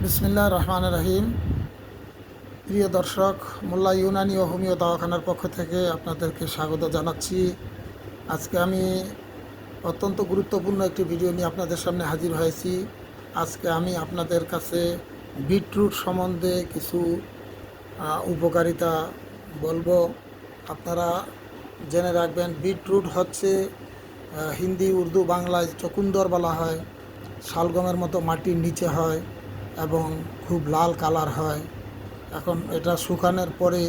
বিসমিল্লাহির রহমানির রহিম। প্রিয় দর্শক, মোল্লা ইউনানি ও হোমিও দাওয়াখানার পক্ষ থেকে আপনাদেরকে স্বাগত জানাচ্ছি। আজকে আমি অত্যন্ত গুরুত্বপূর্ণ একটি ভিডিও নিয়ে আপনাদের সামনে হাজির হয়েছি। আজকে আমি আপনাদের কাছে বিটরুট সম্বন্ধে কিছু উপকারিতা বলবো। আপনারা জেনে রাখবেন, বিটরুট হচ্ছে হিন্দি, উর্দু, বাংলায় চকুন্দর বলা হয়। শালগমের মতো মাটির নিচে হয় এবং খুব লাল কালার হয়। এখন এটা শুকানোর পরে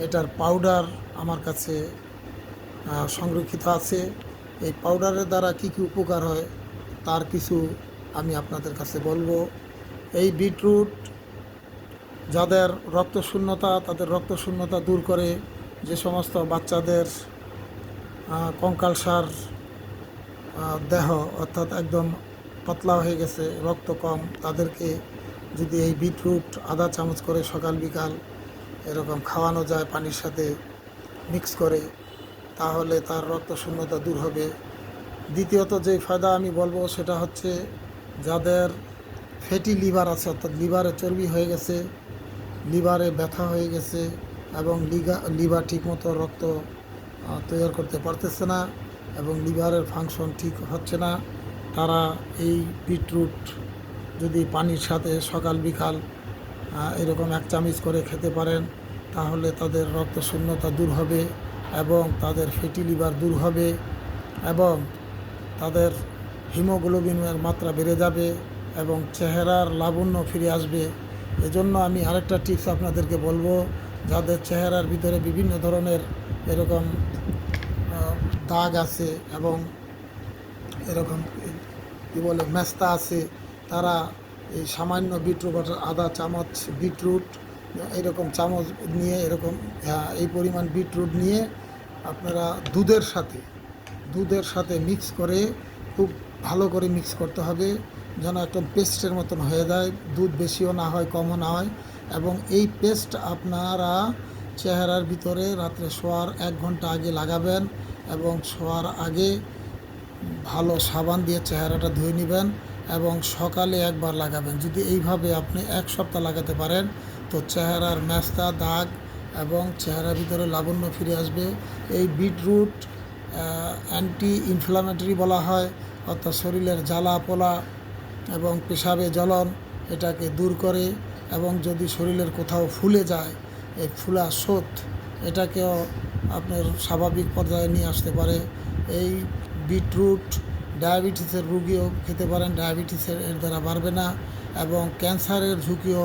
এটার পাউডার আমার কাছে সংরক্ষিত আছে। এই পাউডারের দ্বারা কি কি উপকার হয় তার কিছু আমি আপনাদের কাছে বলবো। এই বিটরুট যাদের রক্তশূন্যতা, তাদের রক্তশূন্যতা দূর করে। যে সমস্ত বাচ্চাদের কঙ্কালসার দেহ অর্থাৎ একদম পাতলা হয়ে গেছে, রক্ত কম, তাদেরকে যদি এই বিটরুট আধা চামচ করে সকাল বিকাল এরকম খাওয়ানো যায় পানির সাথে মিক্স করে, তাহলে তার রক্তশূন্যতা দূর হবে। দ্বিতীয়ত যে ফায়দা আমি বলবো সেটা হচ্ছে, যাদের ফ্যাটি লিভার আছে, অর্থাৎ লিভারে চর্বি হয়ে গেছে, লিভারে ব্যথা হয়ে গেছে এবং লিভার ঠিকমতো রক্ত তৈরি করতে পারতেছে না এবং লিভারের ফাংশন ঠিক হচ্ছে না, তারা এই বিটরুট যদি পানির সাথে সকাল বিকাল এরকম এক চামচ করে খেতে পারেন, তাহলে তাদের রক্তশূন্যতা দূর হবে এবং তাদের ফ্যাটি লিভার দূর হবে এবং তাদের হিমোগ্লোবিনের মাত্রা বেড়ে যাবে এবং চেহারার লাবণ্য ফিরে আসবে। এজন্য আমি আরেকটা টিপস আপনাদেরকে বলবো, যাদের চেহারার ভিতরে বিভিন্ন ধরনের এরকম দাগ আছে এবং এরকম কী বলে মেস্তা আছে, তারা এই সামান্য বিটরুট আধা চামচ বিটরুট এরকম চামচ নিয়ে এরকম এই পরিমাণ বিটরুট নিয়ে আপনারা দুধের সাথে মিক্স করে খুব ভালো করে মিক্স করতে হবে, যেন একটা পেস্টের মতন হয়ে যায়। দুধ বেশিও না হয়, কমও না হয়। এবং এই পেস্ট আপনারা চেহারার ভিতরে রাত্রে শোয়ার 1 ঘন্টা আগে লাগাবেন এবং শোয়ার আগে ভালো সাবান দিয়ে চেহারাটা ধুয়ে নেবেন এবং সকালে একবার লাগাবেন। যদি এইভাবে আপনি 1 সপ্তাহ লাগাতে পারেন, তো চেহারার মেস্তা, দাগ এবং চেহারার ভিতরে লাবণ্য ফিরে আসবে। এই বিটরুট অ্যান্টি ইনফ্লামেটরি বলা হয়, অর্থাৎ শরীরের জ্বালা পোলা এবং পেশাবে জ্বলন এটাকে দূর করে এবং যদি শরীরের কোথাও ফুলে যায়, এই ফুলা শোথ এটাকেও আপনার স্বাভাবিক পর্যায়ে নিয়ে আসতে পারে। এই বিটরুট ডায়াবেটিসের রুগীও খেতে পারেন, ডায়াবেটিসের এর দ্বারা বাড়বে না এবং ক্যান্সারের ঝুঁকিও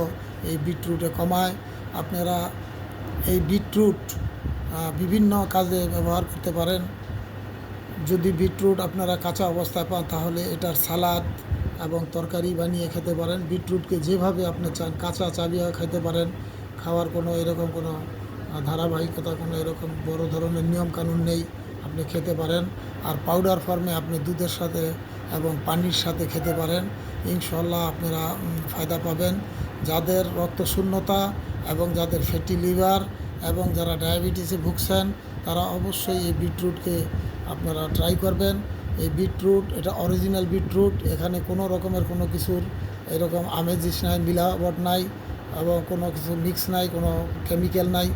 এই বিটরুটে কমায়। আপনারা এই বিটরুট বিভিন্ন কাজে ব্যবহার করতে পারেন। যদি বিটরুট আপনারা কাঁচা অবস্থায় পান, তাহলে এটার সালাদ এবং তরকারি বানিয়ে খেতে পারেন। বিটরুটকে যেভাবে আপনি চান, কাঁচা চাবিয়ে খেতে পারেন। খাওয়ার কোনো এরকম কোনো ধারাবাহিকতা, কোনো এরকম বড় ধরনের নিয়মকানুন নেই, আপনি খেতে পারেন। আর পাউডার ফর্মে আপনি দুধের সাথে এবং পানির সাথে খেতে পারেন। ইনশাল্লাহ আপনারা ফায়দা পাবেন। যাদের রক্তশূন্যতা এবং যাদের ফ্যাটি লিভার এবং যারা ডায়াবেটিসে ভুগছেন, তারা অবশ্যই এই বিটরুটকে আপনারা ট্রাই করবেন। এই বিটরুট এটা অরিজিনাল বিটরুট, এখানে কোনো রকমের কোনো কিছুর এরকম আমেজিস নাই, মিলাবট নাই এবং কোনো কিছু মিক্স নাই, কোনো কেমিক্যাল নাই।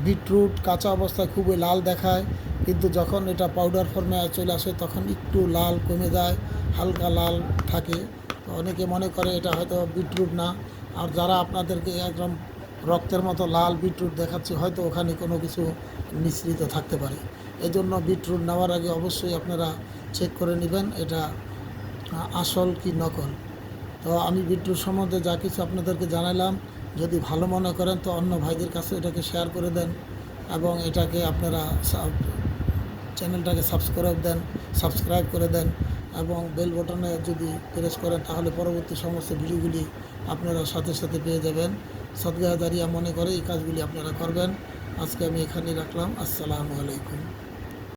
বিটরুট কাঁচা অবস্থায় খুবই লাল দেখায়, কিন্তু যখন এটা পাউডার ফর্মে চলে আসে তখন একটু লাল কমে যায়, হালকা লাল থাকে। তো অনেকে মনে করে এটা হয়তো বিটরুট না। আর যারা আপনাদেরকে একদম রক্তের মতো লাল বিটরুট দেখাচ্ছে, হয়তো ওখানে কোনো কিছু মিশ্রিত থাকতে পারে। এজন্য বিটরুট নেওয়ার আগে অবশ্যই আপনারা চেক করে নেবেন এটা আসল কি নকল। তো আমি বিটরুট সম্বন্ধে যা কিছু আপনাদেরকে জানালাম, যদি ভালো মনে করেন তো অন্য ভাইদের কাছে এটাকে শেয়ার করে দেন এবং এটাকে আপনারা চ্যানেলটাকে সাবস্ক্রাইব করে দেন এবং বেল বটনে যদি প্রেস করেন, তাহলে পরবর্তী সমস্ত ভিডিওগুলি আপনারা সাথে সাথে পেয়ে যাবেন। সদগাহ দারিয়া মনে করে এই কাজগুলি আপনারা করবেন। আজকে আমি এখানেই রাখলাম। আসসালামু আলাইকুম।